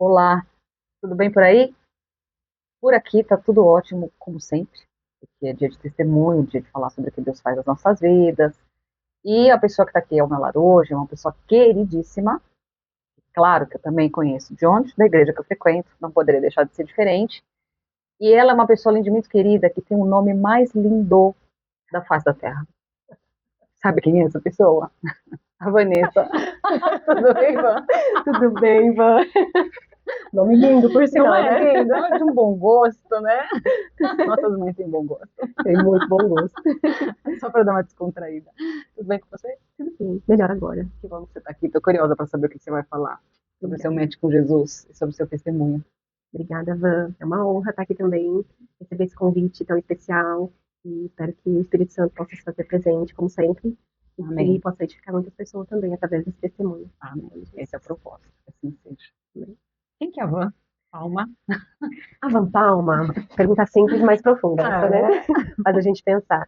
Olá, tudo bem por aí? Por aqui tá tudo ótimo, como sempre, porque é dia de testemunho, dia de falar sobre o que Deus faz nas nossas vidas. E a pessoa que está aqui ao meu lado hoje é uma pessoa queridíssima, claro que eu também conheço de onde, da igreja que eu frequento, não poderia deixar de ser diferente. E ela é uma pessoa, além de muito querida, que tem o nome mais lindo da face da terra. Sabe quem é essa pessoa? A Vanessa. Tudo bem, Van? Tudo bem, Ivan? Nome lindo, por Não sinal, é? né? Ela é de um bom gosto, né? Nossas mães têm bom gosto. Tem muito bom gosto. Só para dar uma descontraída. Tudo bem com você? Tudo bem, melhor agora. Que bom que você está aqui. Estou curiosa para saber o que você vai falar sobre o seu Obrigada. match com Jesus e sobre o seu testemunho. Obrigada, Van. É uma honra estar aqui também, receber esse convite tão especial. E espero que o Espírito Santo possa se fazer presente, como sempre, e que Amém. possa edificar muitas pessoas também através desse testemunho. Amém. Esse é o Jesus. propósito. Que assim seja. Quem que é a Van? Palma. A Van Palma, pergunta simples, mas profunda essa, né? É. Faz a gente pensar.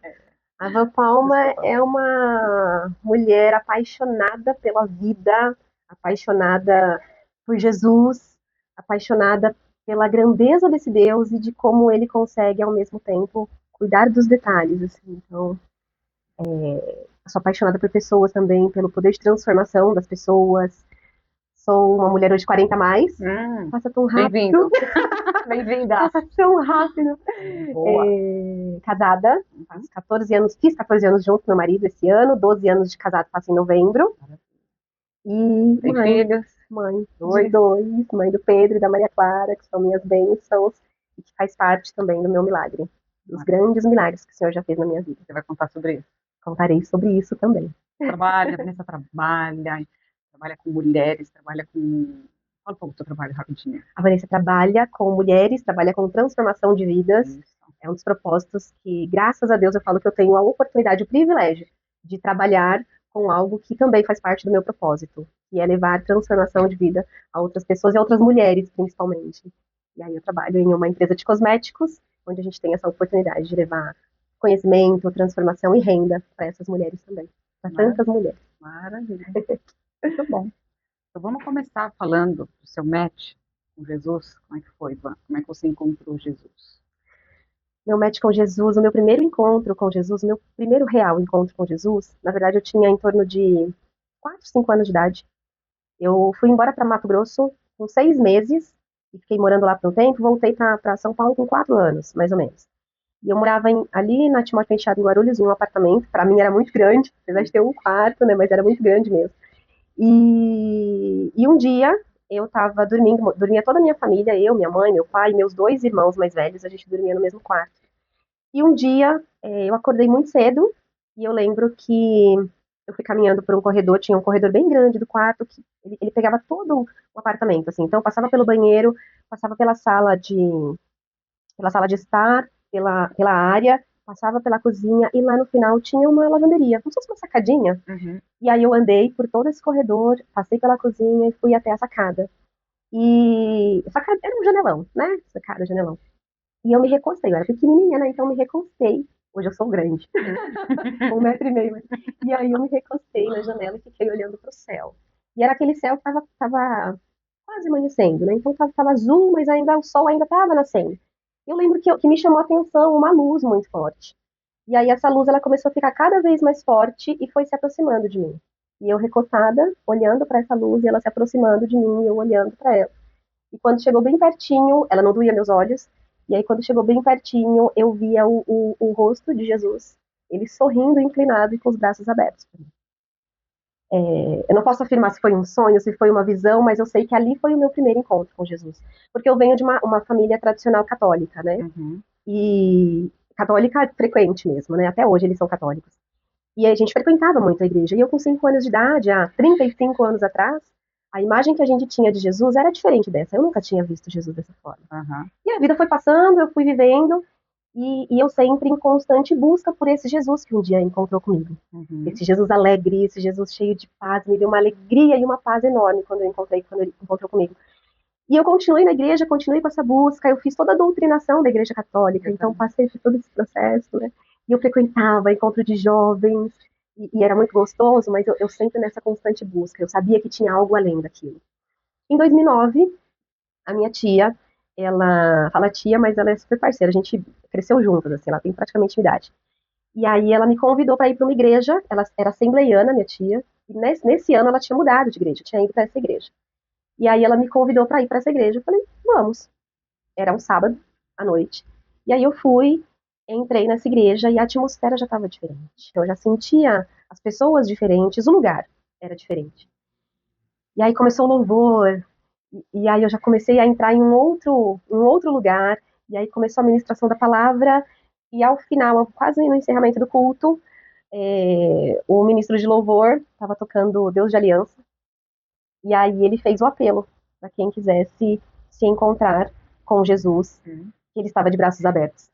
A Van Palma Desculpa. é uma mulher apaixonada pela vida, apaixonada por Jesus, apaixonada pela grandeza desse Deus e de como ele consegue, ao mesmo tempo, cuidar dos detalhes. Assim. Então, eu sou apaixonada por pessoas também, pelo poder de transformação das pessoas. Sou uma mulher hoje de 40 a mais. Passa tão rápido, Bem-vindo. Bem-vinda. passa tão rápido. Boa. Casada, faço 14 anos, fiz 14 anos junto com meu marido esse ano, 12 anos de casado faço em novembro. E Tem filhos? mãe de Dois. dois, mãe do Pedro e da Maria Clara, que são minhas bênçãos e que faz parte também do meu milagre, dos grandes milagres que o Senhor já fez na minha vida. Você vai contar sobre isso. Contarei sobre isso também. Trabalha, a Vanessa trabalha com mulheres, trabalha com. Fala um pouco do seu trabalho rapidinho. A Vanessa trabalha com mulheres, trabalha com transformação de vidas. Isso. É um dos propósitos que, graças a Deus, eu falo que eu tenho a oportunidade, o privilégio de trabalhar com algo que também faz parte do meu propósito, que é levar transformação de vida a outras pessoas e a outras mulheres, principalmente. E aí eu trabalho em uma empresa de cosméticos, onde a gente tem essa oportunidade de levar conhecimento, transformação e renda para essas mulheres também, para tantas Maravilha. mulheres. Maravilha. Muito bom. Então vamos começar falando do seu match com Jesus. Como é que foi, Ivan? Como é que você encontrou Jesus? Meu match com Jesus, o meu primeiro encontro com Jesus, o meu primeiro real encontro com Jesus, na verdade eu tinha em torno de 4, 5 anos de idade. Eu fui embora para Mato Grosso com 6 meses e fiquei morando lá por um tempo. Voltei para São Paulo com 4 anos, mais ou menos. E eu morava ali na Timóteo Penteado, em Guarulhos, em um apartamento. Para mim era muito grande, apesar de ter um quarto, né? Mas era muito grande mesmo. E um dia eu estava dormindo, dormia toda a minha família, eu, minha mãe, meu pai, meus dois irmãos mais velhos, a gente dormia no mesmo quarto. E um dia eu acordei muito cedo e eu lembro que eu fui caminhando por um corredor, tinha um corredor bem grande do quarto que ele pegava todo o apartamento, assim. Então eu passava pelo banheiro, passava pela sala de estar, pela área, passava pela cozinha e lá no final tinha uma lavanderia, como se fosse uma sacadinha. Uhum. E aí eu andei por todo esse corredor, passei pela cozinha e fui até a sacada. E a sacada era um janelão, né? Sacada, janelão. E eu me recostei, eu era pequenininha, né? Então eu me recostei. Hoje eu sou grande, 1,5 m. E aí eu me recostei na janela e fiquei olhando para o céu. E era aquele céu que tava quase amanhecendo, né? Então tava azul, mas ainda o sol ainda estava nascendo. Eu lembro que me chamou a atenção uma luz muito forte. E aí essa luz ela começou a ficar cada vez mais forte e foi se aproximando de mim. E eu recostada, olhando para essa luz e ela se aproximando de mim, e eu olhando para ela. E quando chegou bem pertinho, ela não doía meus olhos. E aí, quando chegou bem pertinho, eu via o rosto de Jesus, ele sorrindo, inclinado e com os braços abertos. Eu não posso afirmar se foi um sonho, se foi uma visão, mas eu sei que ali foi o meu primeiro encontro com Jesus. Porque eu venho de uma família tradicional católica, né? Uhum. E católica frequente mesmo, né? Até hoje eles são católicos. E a gente frequentava muito a igreja. E eu, com 5 anos de idade, há 35 anos atrás, a imagem que a gente tinha de Jesus era diferente dessa. Eu nunca tinha visto Jesus dessa forma. Uhum. E a vida foi passando, eu fui vivendo, e eu sempre em constante busca por esse Jesus que um dia encontrou comigo. Uhum. Esse Jesus alegre, esse Jesus cheio de paz, me deu uma alegria e uma paz enorme quando ele encontrou comigo. E eu continuei na igreja, continuei com essa busca, eu fiz toda a doutrinação da igreja católica, então passei por todo esse processo, né? E eu frequentava encontro de jovens, e era muito gostoso, mas eu sempre nessa constante busca, eu sabia que tinha algo além daquilo. Em 2009, A minha tia, ela fala tia, mas ela é super parceira. A gente cresceu juntas, assim, ela tem praticamente minha idade. E aí ela me convidou para ir para uma igreja. Ela era assembleiana, minha tia. E nesse ano ela tinha mudado de igreja, tinha ido para essa igreja. E aí ela me convidou para ir para essa igreja. Eu falei, vamos. Era um sábado à noite. E aí eu fui, entrei nessa igreja e a atmosfera já estava diferente. Eu já sentia as pessoas diferentes, o lugar era diferente. E aí começou o louvor, e aí eu já comecei a entrar em um outro lugar, e aí começou a ministração da palavra, e ao final, quase no encerramento do culto, o ministro de louvor estava tocando Deus de Aliança, e aí ele fez o apelo para quem quisesse se encontrar com Jesus, que ele estava de braços abertos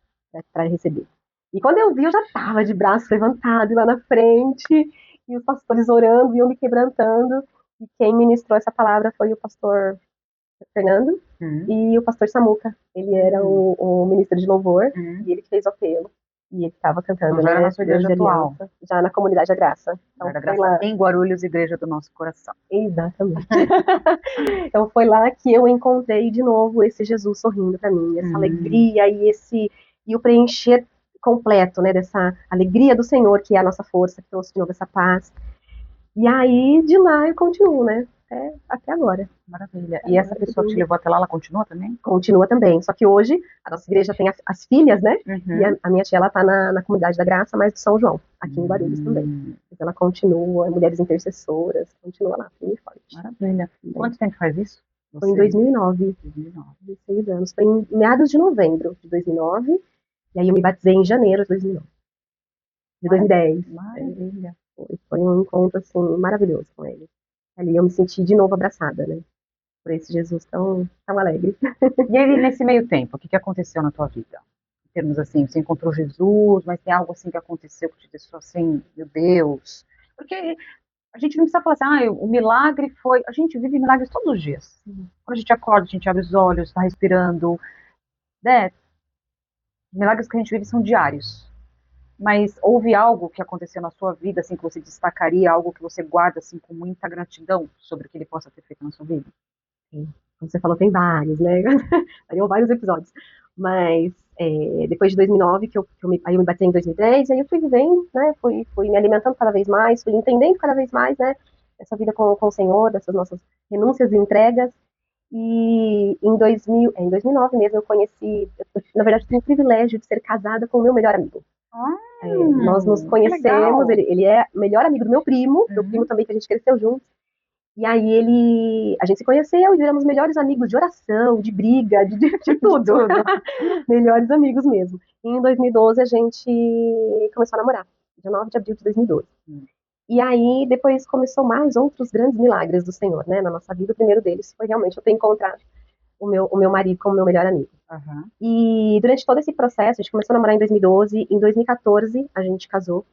para receber. E quando eu vi, eu já estava de braço levantado lá na frente, e os pastores orando e eu me quebrantando. E quem ministrou essa palavra foi o pastor Fernando e o pastor Samuca. Ele era o ministro de louvor e ele fez o apelo. E ele estava cantando, Então, já era né? na sua Deus igreja de atual. Aliança, já na comunidade da Graça. Então Era foi Graça lá. em Guarulhos, igreja do nosso coração. Exatamente. Então foi lá que eu encontrei de novo esse Jesus sorrindo para mim, essa alegria e o preencher completo, né, dessa alegria do Senhor, que é a nossa força, que trouxe de novo essa paz. E aí de lá eu continuo, né, até agora. Maravilha. E essa pessoa que te levou até lá, ela continua também? Continua também, só que hoje a nossa igreja tem as filhas, né, e a minha tia, ela tá na comunidade da Graça, mas do São João, aqui em Guarulhos também. Então ela continua, mulheres intercessoras, continua lá, firme e forte. Maravilha. Quanto tempo faz isso? Foi em 2009, 16 anos. Foi em meados de novembro de 2009, e aí eu me batizei em janeiro de 2009. De 2010. Maravilha. Foi um encontro, assim, maravilhoso com ele. Ali eu me senti de novo abraçada, né? Por esse Jesus tão alegre. E aí, nesse meio tempo, o que aconteceu na tua vida? Em termos assim, você encontrou Jesus, mas tem algo assim que aconteceu que te deixou assim, meu Deus. Porque a gente não precisa falar assim, o milagre foi. A gente vive milagres todos os dias. Quando a gente acorda, a gente abre os olhos, está respirando. Né? Milagres que a gente vive são diários. Mas houve algo que aconteceu na sua vida, assim, que você destacaria, algo que você guarda, assim, com muita gratidão sobre o que ele possa ter feito na sua vida? Sim. Como você falou, tem vários, né? Variam vários episódios. Mas depois de 2009, aí eu me batizei em 2010, aí eu fui vivendo, né? Fui me alimentando cada vez mais, fui entendendo cada vez mais, né? Essa vida com o Senhor, dessas nossas renúncias e entregas. E em 2009 mesmo, eu conheci, na verdade, tenho o privilégio de ser casada com o meu melhor amigo. Nós nos conhecemos, ele é melhor amigo do meu primo também, que a gente cresceu juntos. E aí a gente se conheceu e viramos melhores amigos de oração, de briga, de tudo. Melhores amigos mesmo. E em 2012 a gente começou a namorar, dia 9 de abril de 2012. E aí depois começou mais outros grandes milagres do Senhor, né, na nossa vida. O primeiro deles foi realmente eu ter encontrado o meu marido como meu melhor amigo. E durante todo esse processo, a gente começou a namorar em 2012, em 2014 a gente casou,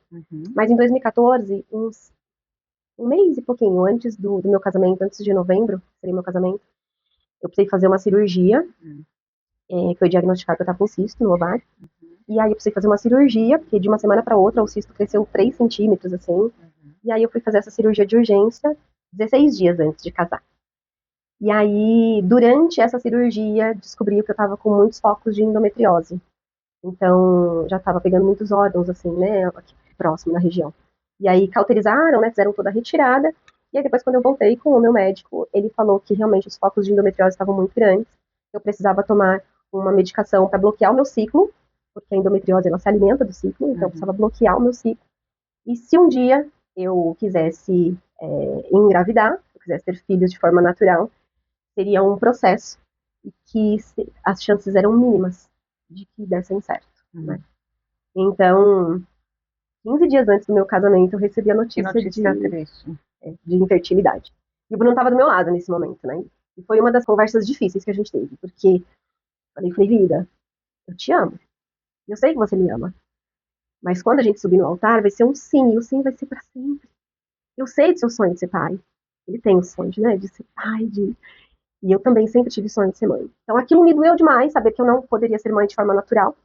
mas em 2014, um mês e pouquinho antes do meu casamento, antes de novembro, seria meu casamento, eu precisei fazer uma cirurgia, que foi diagnosticado que eu estava com cisto no ovário, e aí eu precisei fazer uma cirurgia, porque de uma semana para outra o cisto cresceu 3 centímetros, assim, e aí eu fui fazer essa cirurgia de urgência 16 dias antes de casar. E aí, durante essa cirurgia, descobri que eu estava com muitos focos de endometriose. Então, já estava pegando muitos órgãos, assim, né, aqui próximo na região. E aí, cauterizaram, né, fizeram toda a retirada. E aí, depois, quando eu voltei com o meu médico, ele falou que realmente os focos de endometriose estavam muito grandes. Eu precisava tomar uma medicação para bloquear o meu ciclo, porque a endometriose, ela se alimenta do ciclo, então eu precisava bloquear o meu ciclo. E se um dia eu quisesse engravidar, eu quisesse ter filhos de forma natural, seria um processo e que as chances eram mínimas de que dessem certo, né? Então, 15 dias antes do meu casamento, eu recebi a notícia de infertilidade. E o Bruno estava do meu lado nesse momento, né? E foi uma das conversas difíceis que a gente teve, porque eu falei, vida, eu te amo. Eu sei que você me ama. Mas quando a gente subir no altar, vai ser um sim, e o sim vai ser para sempre. Eu sei do seu sonho de ser pai. Ele tem o sonho, né, de ser pai, e eu também sempre tive sonho de ser mãe. Então aquilo me doeu demais, saber que eu não poderia ser mãe de forma natural.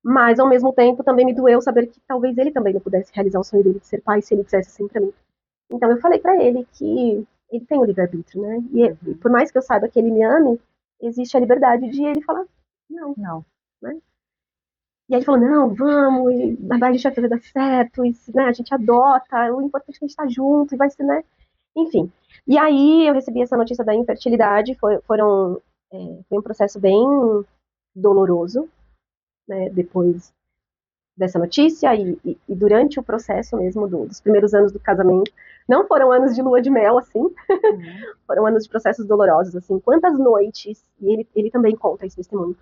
Mas ao mesmo tempo também me doeu saber que talvez ele também não pudesse realizar o sonho dele de ser pai se ele quisesse assim pra mim. Então eu falei pra ele que ele tem o livre-arbítrio, né? E Uhum. por mais que eu saiba que ele me ame, existe a liberdade de ele falar não, Não. né? E aí ele falou, não, vamos, e a gente vai fazer dar certo, e, né, a gente adota, o importante é que a gente tá junto, e vai ser, né? Enfim. E aí eu recebi essa notícia da infertilidade, foi um processo bem doloroso, né, depois dessa notícia e durante o processo mesmo dos primeiros anos do casamento. Não foram anos de lua de mel, assim, Uhum. foram anos de processos dolorosos, assim. Quantas noites, e ele também conta esse testemunho,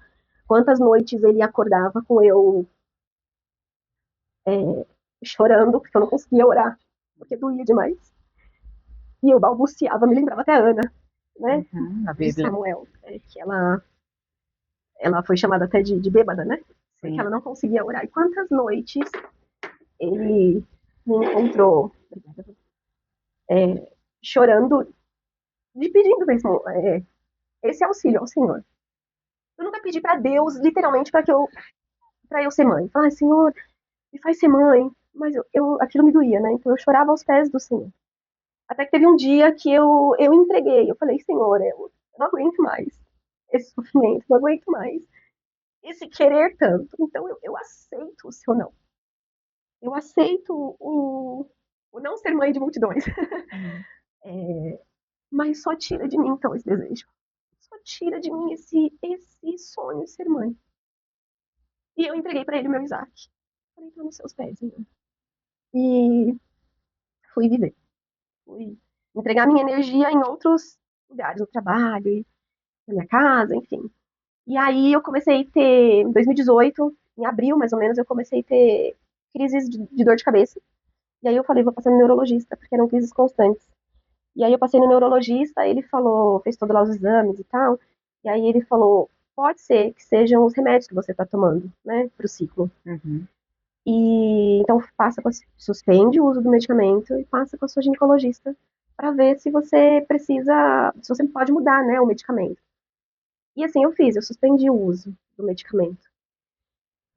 quantas noites ele acordava com eu chorando, porque eu não conseguia orar, porque doía demais. E eu balbuciava, me lembrava até a Ana, né, Uhum. Na de Bíblia. Samuel, que ela foi chamada até de bêbada, né, porque Sim. ela não conseguia orar. E quantas noites ele me encontrou chorando, de pedindo mesmo esse auxílio ao Senhor. Eu nunca pedi para Deus, literalmente, para eu ser mãe. Falar, Senhor, me faz ser mãe. Mas aquilo me doía, né? Então eu chorava aos pés do Senhor. Até que teve um dia que eu entreguei. Eu falei, Senhor, eu não aguento mais esse sofrimento, não aguento mais esse querer tanto. Então eu aceito o seu não. Eu aceito o não ser mãe de multidões. Uhum. Mas só tira de mim, então, esse desejo. Só tira de mim esse sonho de ser mãe. E eu entreguei para ele o meu Isaac. Falei, tá nos seus pés, Senhor. E fui viver. Fui entregar minha energia em outros lugares, no trabalho, na minha casa, enfim. E aí eu comecei a ter, em 2018, em abril mais ou menos, eu comecei a ter crises de dor de cabeça. E aí eu falei, vou passar no neurologista, porque eram crises constantes. E aí eu passei no neurologista, ele falou, fez todos lá os exames e tal. E aí ele falou, pode ser que sejam os remédios que você está tomando, né, para o ciclo. Uhum. E então suspende o uso do medicamento e passa com a sua ginecologista para ver se você precisa, se você pode mudar, né, o medicamento. E assim eu fiz, eu suspendi o uso do medicamento.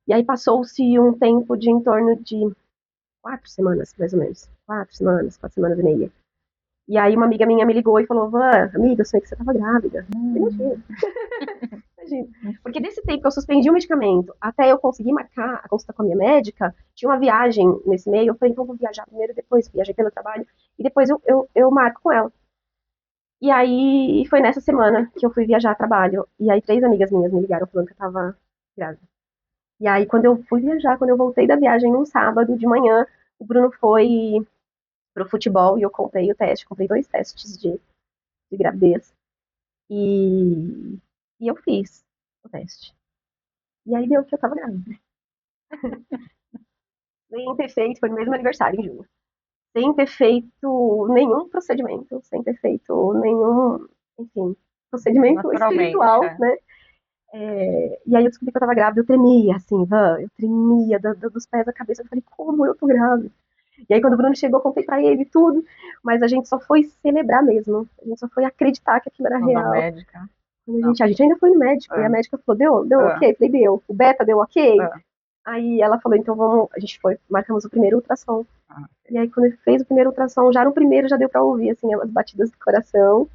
E aí passou-se um tempo de em torno de 4 semanas, mais ou menos. 4 semanas, 4 semanas e meia. E aí uma amiga minha me ligou e falou, Van, amiga, eu sei que você estava grávida. Imagina, Uhum. imagina. Porque desse tempo que eu suspendi o medicamento até eu conseguir marcar a consulta com a minha médica, tinha uma viagem nesse meio, eu falei, então eu vou viajar primeiro, depois viajei pelo trabalho, e depois eu marco com ela. E aí foi nessa semana que eu fui viajar a trabalho, e aí 3 amigas minhas me ligaram falando que eu tava grávida. E aí quando eu fui viajar, quando eu voltei da viagem num sábado de manhã, o Bruno foi pro futebol e eu comprei o teste, comprei 2 testes de gravidez. E, e eu fiz o teste. E aí deu que eu tava grávida. Sem ter feito, foi no mesmo aniversário, em julho. Sem ter feito nenhum procedimento, sem ter feito nenhum, enfim, procedimento Naturalmente. espiritual, É. né? E aí eu descobri que eu tava grávida, eu tremia, assim, Van, eu tremia dos pés à cabeça. Eu falei, como eu tô grávida? E aí quando o Bruno chegou, eu contei pra ele tudo, mas a gente só foi celebrar mesmo. A gente só foi acreditar que aquilo era Quando a real. médica. Quando Não. a gente ainda foi no médico, e a É. médica falou, deu É. ok? Eu falei, deu. O beta deu ok? É. Aí ela falou, então vamos, a gente foi, marcamos o primeiro ultrassom. Ah, E aí quando ele fez o primeiro ultrassom, já no primeiro já deu pra ouvir, assim, as batidas do coração.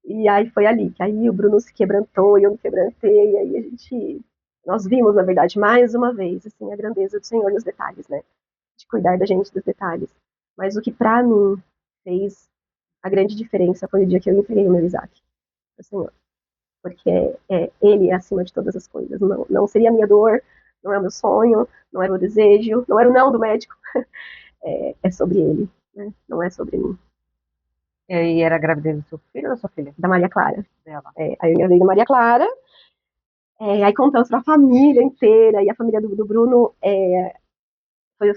E aí foi ali, que aí o Bruno se quebrantou e eu me quebrantei, e aí nós vimos, na verdade, mais uma vez, assim, a grandeza do Senhor nos detalhes, né? De cuidar da gente dos detalhes. Mas o que pra mim fez a grande diferença foi o dia que eu entreguei o meu Isaac pro Senhor. Porque ele é acima de todas as coisas. Não, não seria a minha dor, não é o meu sonho, não era o desejo, não era o não do médico. É sobre ele, né? Não é sobre mim. e aí era a gravidez do seu filho ou da sua filha? Da Maria Clara. Dela. Aí eu engravidei da Maria Clara, aí contamos pra família inteira, e a família do Bruno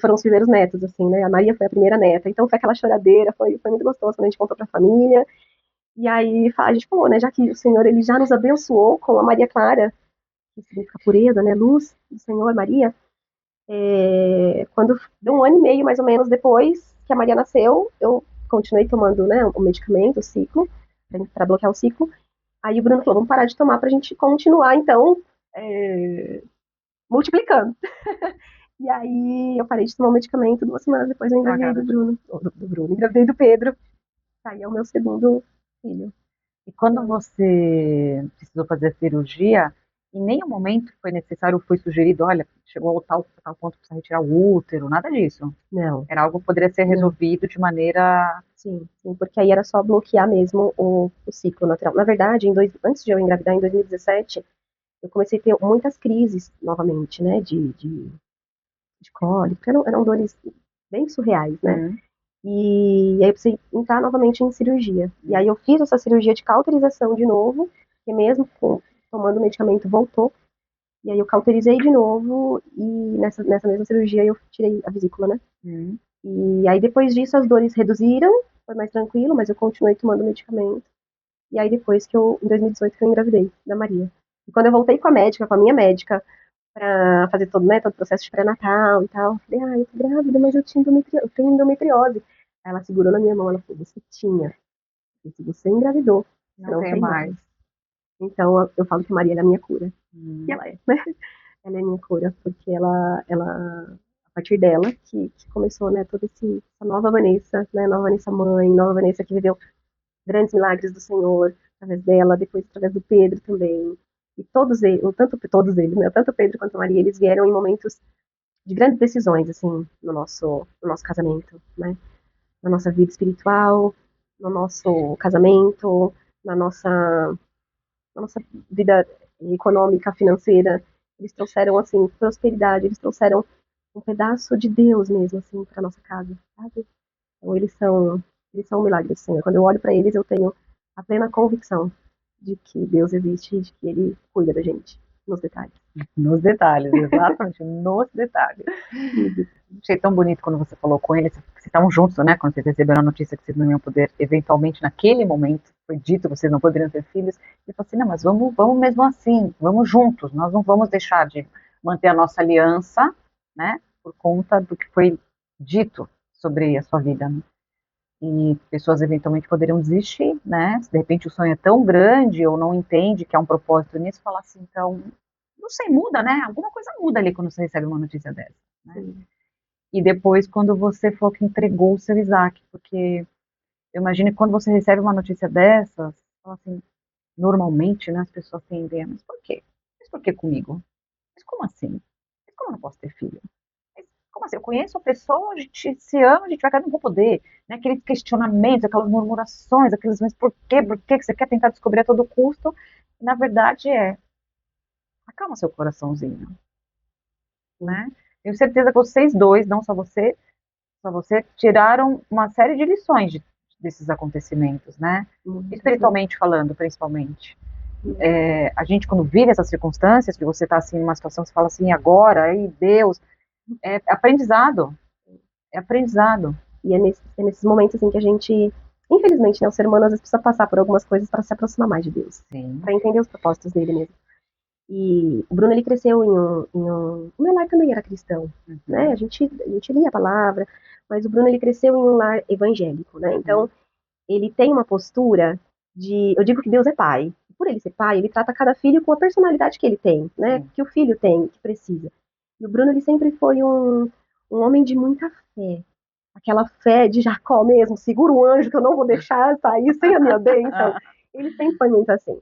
foram os primeiros netos, assim, né? A Maria foi a primeira neta, então foi aquela choradeira, foi muito gostoso quando a gente contou pra família. E aí a gente falou, né? Já que o Senhor ele já nos abençoou com a Maria Clara, que significa pureza, né? Luz do Senhor, Maria. Quando deu 1 ano e meio, mais ou menos, depois que a Maria nasceu, eu continuei tomando, né, o medicamento, o ciclo, para bloquear o ciclo. Aí o Bruno falou, vamos parar de tomar pra gente continuar, então, multiplicando. E aí eu parei de tomar o medicamento, 2 semanas depois eu Ah, engravidei do cara. Bruno, do Bruno, engravidei do Pedro. Tá, e é o meu segundo filho. E quando você precisou fazer a cirurgia, em nenhum momento foi necessário, foi sugerido, olha, chegou ao tal ponto que precisa retirar o útero, nada disso. Não, Era algo que poderia ser não. resolvido de maneira. Sim, sim, porque aí era só bloquear mesmo o ciclo natural. Na verdade, antes de eu engravidar, em 2017, eu comecei a ter muitas crises novamente, né, de cólica, eram dores bem surreais, né? Hum, E aí eu precisei entrar novamente em cirurgia. E aí hum, eu fiz essa cirurgia de cauterização de novo, que mesmo tomando medicamento voltou. E aí eu cauterizei de novo e nessa mesma cirurgia eu tirei a vesícula, né? hum. E aí depois disso as dores reduziram, foi mais tranquilo, mas eu continuei tomando medicamento. E aí depois em 2018 que eu engravidei da Maria. E quando eu voltei com a médica, com a minha médica, pra fazer todo, né, todo o processo de pré-natal e tal, eu falei, eu tô grávida, mas eu tenho endometriose. Ela segurou na minha mão, ela falou, você tinha. E se você engravidou, você Não não tenho tem mais. mais. Então eu falo que a Maria é a minha cura. E Hum. ela é, né? Ela é a minha cura, porque a partir dela que começou, né, toda essa nova Vanessa, né, nova Vanessa mãe, nova Vanessa que viveu grandes milagres do Senhor, através dela, depois através do Pedro também. E todos eles, né, tanto o Pedro quanto a Maria, eles vieram em momentos de grandes decisões, assim, no nosso casamento, né? Na nossa vida espiritual, no nosso casamento, na nossa, na nossa vida econômica, financeira. Eles trouxeram, assim, prosperidade, eles trouxeram um pedaço de Deus mesmo, assim, para nossa casa, sabe? Então, eles são um milagre do Senhor. Quando eu olho para eles, eu tenho a plena convicção de que Deus existe e de que Ele cuida da gente, nos detalhes. Nos detalhes, exatamente, nos detalhes. Nos detalhes. Achei tão bonito quando você falou com eles, que vocês estavam juntos, né? Quando vocês receberam a notícia que vocês não iam poder, eventualmente, naquele momento, foi dito que vocês não poderiam ter filhos. E falou assim: não, mas vamos mesmo assim, vamos juntos, nós não vamos deixar de manter a nossa aliança, né? Por conta do que foi dito sobre a sua vida, né? E pessoas eventualmente poderiam desistir, né? Se de repente o sonho é tão grande ou não entende que há um propósito nisso, falar assim, então, não sei, muda, né? Alguma coisa muda ali quando você recebe uma notícia dessa, né? Sim, E depois, quando você falou que entregou o seu Isaac, porque eu imagino que quando você recebe uma notícia dessas, fala assim, normalmente, né, as pessoas tendem a, mas por quê? Mas por que comigo? Mas como assim? Mas como eu não posso ter filho? Mas como assim? Eu conheço a pessoa, a gente se ama, a gente vai casar, não vou poder. Né? Aqueles questionamentos, aquelas murmurações, aqueles, mas por quê? Por sim, quê? Que você quer tentar descobrir a todo custo? E, na verdade, acalma seu coraçãozinho, sim. né? Tenho certeza que vocês dois, não só você, tiraram uma série de lições desses acontecimentos, né? Muito, sim. Espiritualmente falando, principalmente. Muito. A gente, quando vive essas circunstâncias, que você está assim, numa situação que você fala assim, agora, aí, Deus, é aprendizado, é aprendizado. E é nesses momentos assim que a gente, infelizmente, né, o ser humano às vezes precisa passar por algumas coisas para se aproximar mais de Deus, Sim. para entender os propósitos dele mesmo. E o Bruno ele cresceu o meu lar também era cristão, né? Uhum, A gente lia a palavra, mas o Bruno ele cresceu em um lar evangélico, né? Então uhum, ele tem uma postura eu digo que Deus é pai. Por ele ser pai, ele trata cada filho com a personalidade que ele tem, né? sim. Que o filho tem, que precisa. E o Bruno ele sempre foi um homem de muita fé, aquela fé de Jacó mesmo, segura o anjo que eu não vou deixar sair sem a minha bênção. Ele sempre foi muito assim.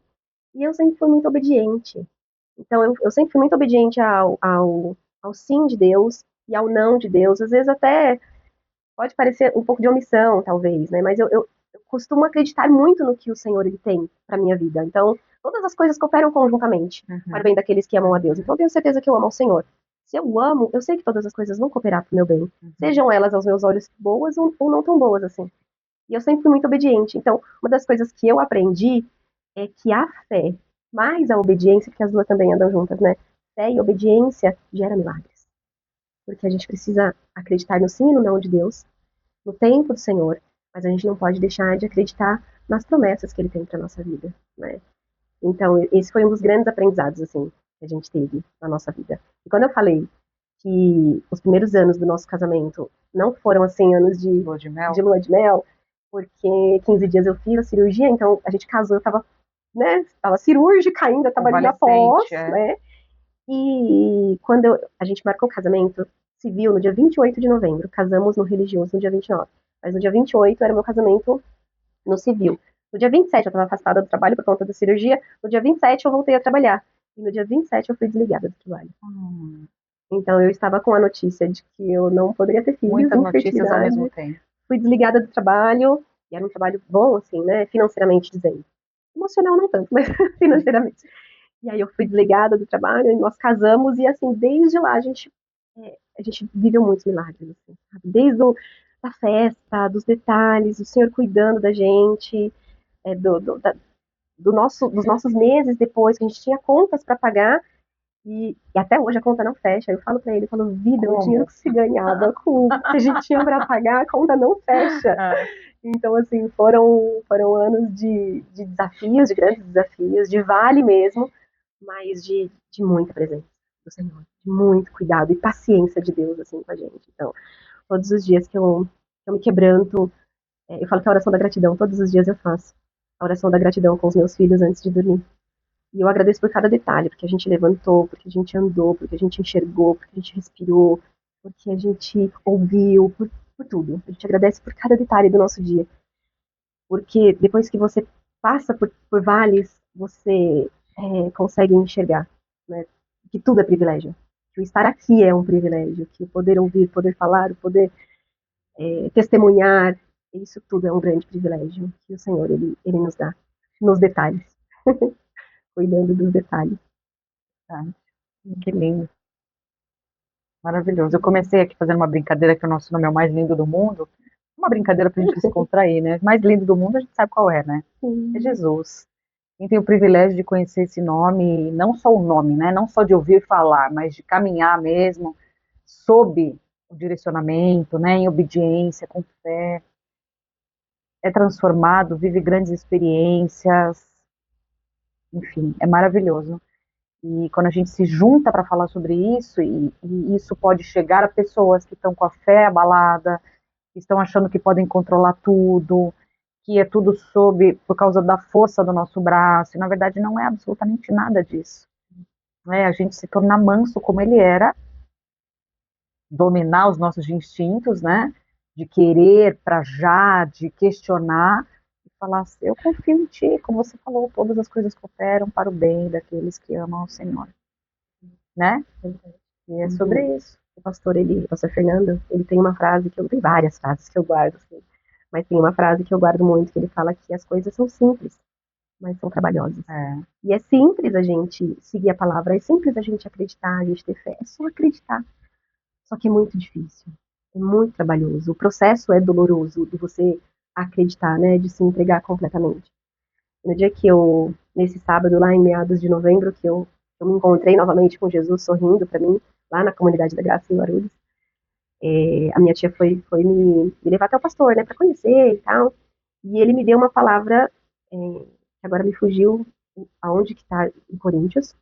E eu sempre fui muito obediente. Então eu sempre fui muito obediente ao sim de Deus e ao não de Deus. Às vezes até pode parecer um pouco de omissão, talvez, né? Mas eu costumo acreditar muito no que o Senhor ele tem para minha vida. Então todas as coisas cooperam conjuntamente para o Uhum, bem daqueles que amam a Deus. uhum, Então eu tenho certeza que eu amo ao Senhor. Se eu amo, eu sei que todas as coisas vão cooperar para o meu bem. uhum. Sejam elas aos meus olhos boas ou não tão boas assim. E eu sempre fui muito obediente. Então, uma das coisas que eu aprendi é que a fé, mais a obediência, porque as duas também andam juntas, né? Fé e obediência gera milagres. Porque a gente precisa acreditar no sim e no não de Deus, no tempo do Senhor, mas a gente não pode deixar de acreditar nas promessas que Ele tem para nossa vida, né? Então, esse foi um dos grandes aprendizados, assim, que a gente teve na nossa vida. E quando eu falei que os primeiros anos do nosso casamento não foram, assim, anos de, Lua de de mel, lua de mel, porque 15 dias eu fiz a cirurgia, então a gente casou, eu tava, né, tava cirúrgica ainda, tava ali na pós, convalescente, é. né, e quando a gente marcou o casamento civil no dia 28 de novembro, casamos no religioso no dia 29, mas no dia 28 era o meu casamento no civil. No dia 27 eu estava afastada do trabalho por conta da cirurgia, no dia 27 eu voltei a trabalhar. E no dia 27 eu fui desligada do trabalho. Então eu estava com a notícia de que eu não poderia ter filhos, Muitas notícias ao infertilidade. mesmo tempo. Fui desligada do trabalho, e era um trabalho bom, assim, né, financeiramente dizendo. Emocional não tanto, mas financeiramente. E aí eu fui desligada do trabalho, e nós casamos, e assim, desde lá a gente viveu muitos milagres, assim, sabe? Desde da festa, dos detalhes, o Senhor cuidando da gente, é, dos nossos meses depois, que a gente tinha contas para pagar, e até hoje a conta não fecha. Eu falo para ele, eu falo, vida, o dinheiro que se ganhava com o que a gente tinha para pagar, a conta não fecha. Então, assim, foram anos de desafios, de grandes desafios, de vale mesmo, mas de muita presença do Senhor, de muito cuidado e paciência de Deus, assim, com a gente. Então, todos os dias que eu me quebranto, eu falo que a oração da gratidão, todos os dias eu faço. A oração da gratidão com os meus filhos antes de dormir. E eu agradeço por cada detalhe, porque a gente levantou, porque a gente andou, porque a gente enxergou, porque a gente respirou, porque a gente ouviu, por tudo. A gente agradece por cada detalhe do nosso dia. Porque depois que você passa por vales, você consegue enxergar, né, que tudo é privilégio. Que o estar aqui é um privilégio, que o poder ouvir, poder falar, o poder testemunhar, isso tudo é um grande privilégio que o Senhor ele nos dá, nos detalhes, cuidando dos detalhes. Tá? Que lindo. Maravilhoso. Eu comecei aqui fazendo uma brincadeira que o nosso nome é o mais lindo do mundo. Uma brincadeira pra gente descontrair, né? O mais lindo do mundo a gente sabe qual é, né? É Jesus. Quem tem o privilégio de conhecer esse nome, não só o nome, né? Não só de ouvir falar, mas de caminhar mesmo, sob o direcionamento, né? Em obediência, com fé, é transformado, vive grandes experiências, enfim, é maravilhoso. E quando a gente se junta para falar sobre isso, e isso pode chegar a pessoas que estão com a fé abalada, que estão achando que podem controlar tudo, que é tudo por causa da força do nosso braço, e na verdade não é absolutamente nada disso. A gente se tornar manso como ele era, dominar os nossos instintos, né? De querer para já, de questionar, e falar assim, eu confio em ti, como você falou, todas as coisas cooperam para o bem daqueles que amam o Senhor, né? E é sobre isso. O pastor Fernando, ele tem uma frase tem várias frases que eu guardo, assim, mas tem uma frase que eu guardo muito, que ele fala que as coisas são simples, mas são trabalhosas. E é simples a gente seguir a palavra, é simples a gente acreditar, a gente ter fé, é só acreditar. Só que é muito difícil, é muito trabalhoso. O processo é doloroso de você acreditar, né, de se entregar completamente. No dia que nesse sábado lá em meados de novembro, que eu me encontrei novamente com Jesus sorrindo para mim, lá na Comunidade da Graça em Guarulhos, a minha tia foi me levar até o pastor, né, para conhecer e tal, e ele me deu uma palavra, que agora me fugiu, aonde que está em Coríntios,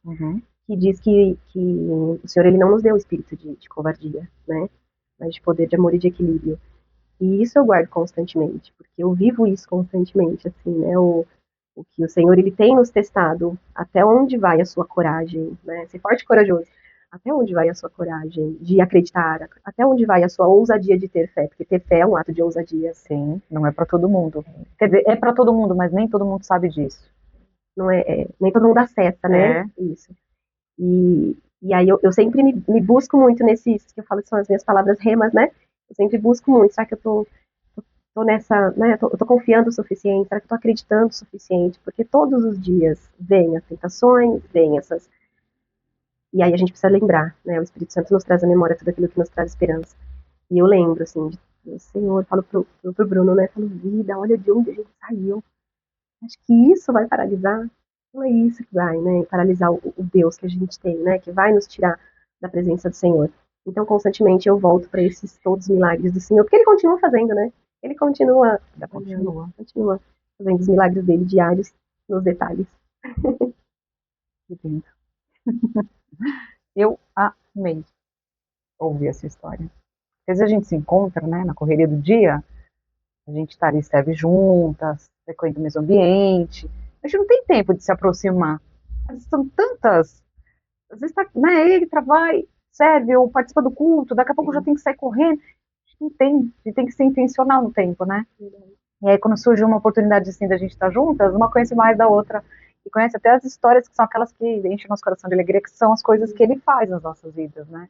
que diz que o Senhor ele não nos deu o espírito de covardia, né, mas de poder, de amor e de equilíbrio. E isso eu guardo constantemente, porque eu vivo isso constantemente, assim, né, o que o Senhor ele tem nos testado, até onde vai a sua coragem, né, ser forte e corajoso, até onde vai a sua coragem de acreditar, até onde vai a sua ousadia de ter fé, porque ter fé é um ato de ousadia. Sim, não é para todo mundo. Quer dizer, é para todo mundo, mas nem todo mundo sabe disso. Não nem todo mundo acessa, né? Isso. E aí eu sempre me busco muito nesses, que eu falo que são as minhas palavras remas, né? Eu sempre busco muito, será que eu tô nessa, né? Eu tô confiando o suficiente, será que eu tô acreditando o suficiente? Porque todos os dias vêm as tentações, vêm essas. E aí a gente precisa lembrar, né? O Espírito Santo nos traz a memória tudo aquilo que nos traz esperança. E eu lembro, assim, do Senhor, falo pro Bruno, né? Falo, vida, olha de onde a gente saiu. Acho que isso vai paralisar. Não é isso que vai, né? Paralisar o Deus que a gente tem, né? Que vai nos tirar da presença do Senhor. Então, constantemente eu volto para esses todos os milagres do Senhor, porque Ele continua fazendo, né? Ele continua fazendo os milagres dele diários nos detalhes. Que lindo. Eu amei ouvir essa história. Às vezes a gente se encontra, né, na correria do dia, a gente está ali, serve juntas, frequenta o mesmo ambiente, a gente não tem tempo de se aproximar. Às vezes são tantas, às vezes tá, né, ele trabalha, serve ou participa do culto, daqui a pouco já tem que sair correndo. A gente não tem, a gente tem que ser intencional no tempo, né? E aí, quando surge uma oportunidade assim da gente estar juntas, uma conhece mais da outra e conhece até as histórias que são aquelas que enchem nosso coração de alegria, que são as coisas que ele faz nas nossas vidas, né?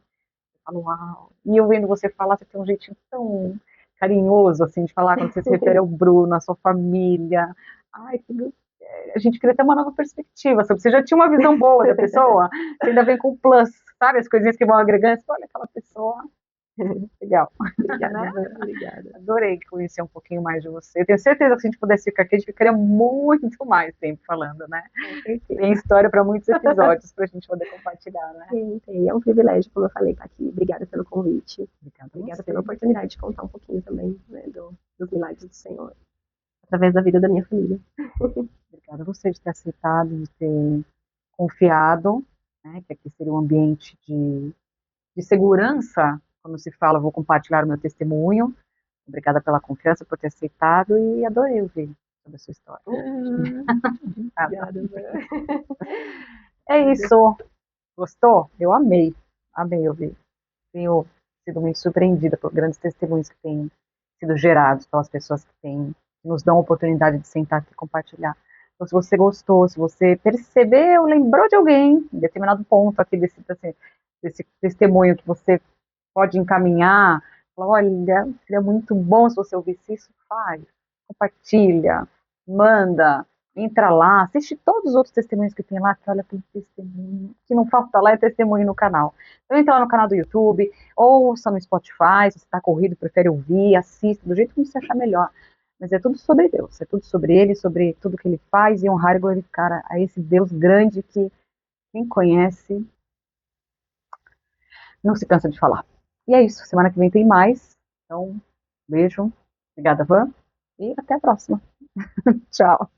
Eu falo, uau. E eu vendo você falar, você tem um jeitinho tão carinhoso, assim, de falar quando você se refere ao Bruno, à sua família. Ai, a gente queria ter uma nova perspectiva, sabe? Você já tinha uma visão boa da pessoa, você ainda vem com o plus, sabe? As coisinhas que vão agregando, você fala, olha aquela pessoa, legal, Obrigada, né? Van, obrigada. Adorei conhecer um pouquinho mais de você. Eu tenho certeza que se a gente pudesse ficar aqui, a gente ficaria muito mais tempo falando, né? Com certeza. Tem história para muitos episódios para a gente poder compartilhar, né? Tem. É um privilégio, como eu falei, estar aqui. Obrigada pelo convite. Obrigada Obrigada pela oportunidade de contar um pouquinho também, né, dos milagres do Senhor, através da vida da minha família. Obrigada a você de ter aceitado, de ter confiado, né, que aqui seria um ambiente de segurança, quando se fala, vou compartilhar o meu testemunho. Obrigada pela confiança, por ter aceitado e adorei ouvir sobre a sua história. Obrigada, Van. É isso. Gostou? Eu amei. Amei ouvir. Tenho sido muito surpreendida por grandes testemunhos que têm sido gerados pelas pessoas que nos dão a oportunidade de sentar aqui e compartilhar. Então, se você gostou, se você percebeu, lembrou de alguém, em determinado ponto aqui desse testemunho que você pode encaminhar, fala, olha, seria muito bom se você ouvisse isso, faz, compartilha, manda, entra lá, assiste todos os outros testemunhos que tem lá, que olha, tem testemunho, que não falta lá é testemunho no canal. Então entra lá no canal do YouTube, ouça no Spotify, se você está corrido, prefere ouvir, assista, do jeito que você achar melhor. Mas é tudo sobre Deus, é tudo sobre Ele, sobre tudo que Ele faz, e honrar e glorificar a esse Deus grande que quem conhece não se cansa de falar. E é isso, semana que vem tem mais. Então, beijo, obrigada, Van, e até a próxima. Tchau.